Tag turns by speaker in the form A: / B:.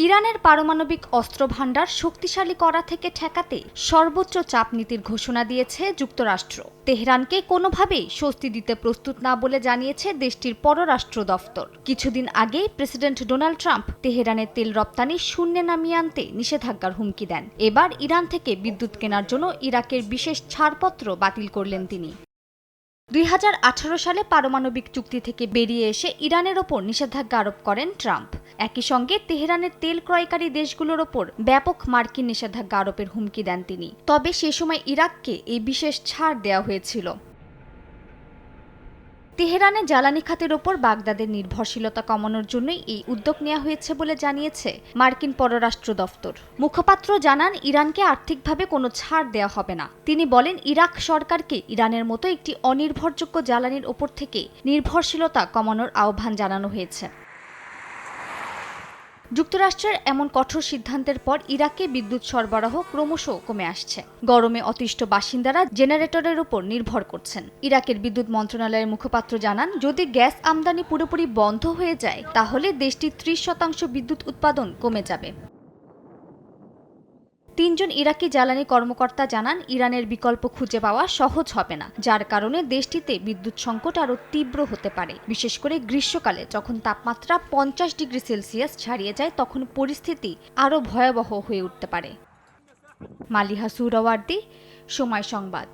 A: ইরানের পারমাণবিক অস্ত্র ভান্ডার শক্তিশালী করা থেকে ঠেকাতে সর্বোচ্চ চাপ নীতির ঘোষণা দিয়েছে যুক্তরাষ্ট্র। তেহরানকে কোনোভাবেই স্বস্তি দিতে প্রস্তুত না বলে জানিয়েছে দেশটির পররাষ্ট্র দফতর। কিছুদিন আগেই প্রেসিডেন্ট ডোনাল্ড ট্রাম্প তেহরানের তেল রপ্তানি শূন্যে নামিয়ে আনতে নিষেধাজ্ঞার হুমকি দেন। এবার ইরান থেকে বিদ্যুৎ কেনার জন্য ইরাকের বিশেষ ছাড়পত্র বাতিল করলেন তিনি। 2018 সালে পারমাণবিক চুক্তি থেকে বেরিয়ে এসে ইরানের ওপর নিষেধাজ্ঞা আরোপ করেন ট্রাম্প। একই সঙ্গে তেহরানের তেল ক্রয়কারী দেশগুলোর ওপর ব্যাপক মার্কিন নিষেধাজ্ঞা আরোপের হুমকি দেন তিনি। তবে সে সময় ইরাককে এই বিশেষ ছাড় দেওয়া হয়েছিল। তেহরানে জ্বালানি খাতের ওপর বাগদাদের নির্ভরশীলতা কমানোর জন্যই এই উদ্যোগ নেওয়া হয়েছে বলে জানিয়েছে মার্কিন পররাষ্ট্র দফতর। মুখপাত্র জানান, ইরানকে আর্থিকভাবে কোনো ছাড় দেওয়া হবে না। তিনি বলেন, ইরাক সরকারকে ইরানের মতো একটি অনির্ভরযোগ্য জ্বালানির ওপর থেকে নির্ভরশীলতা কমানোর আহ্বান জানানো হয়েছে। যুক্তরাষ্ট্রের এমন কঠোর সিদ্ধান্তের পর ইরাকে বিদ্যুৎ সরবরাহ ক্রমশ কমে আসছে। গরমে অতিষ্ঠ বাসিন্দারা জেনারেটরের উপর নির্ভর করছেন। ইরাকের বিদ্যুৎ মন্ত্রণালয়ের মুখপাত্র জানান, যদি গ্যাস আমদানি পুরোপুরি বন্ধ হয়ে যায় তাহলে দেশটির 30% বিদ্যুৎ উৎপাদন কমে যাবে। 3 জন ইরাকি জ্বালানি কর্মকর্তা জানান, ইরানের বিকল্প খুঁজে পাওয়া সহজ হবে না, যার কারণে দেশটিতে বিদ্যুৎ সংকট আরও তীব্র হতে পারে। বিশেষ করে গ্রীষ্মকালে যখন তাপমাত্রা 50 ডিগ্রি সেলসিয়াস ছাড়িয়ে যায়, তখন পরিস্থিতি আরও ভয়াবহ হয়ে উঠতে পারে। মালিহা সুহরাওয়ার্দী, সময় সংবাদ।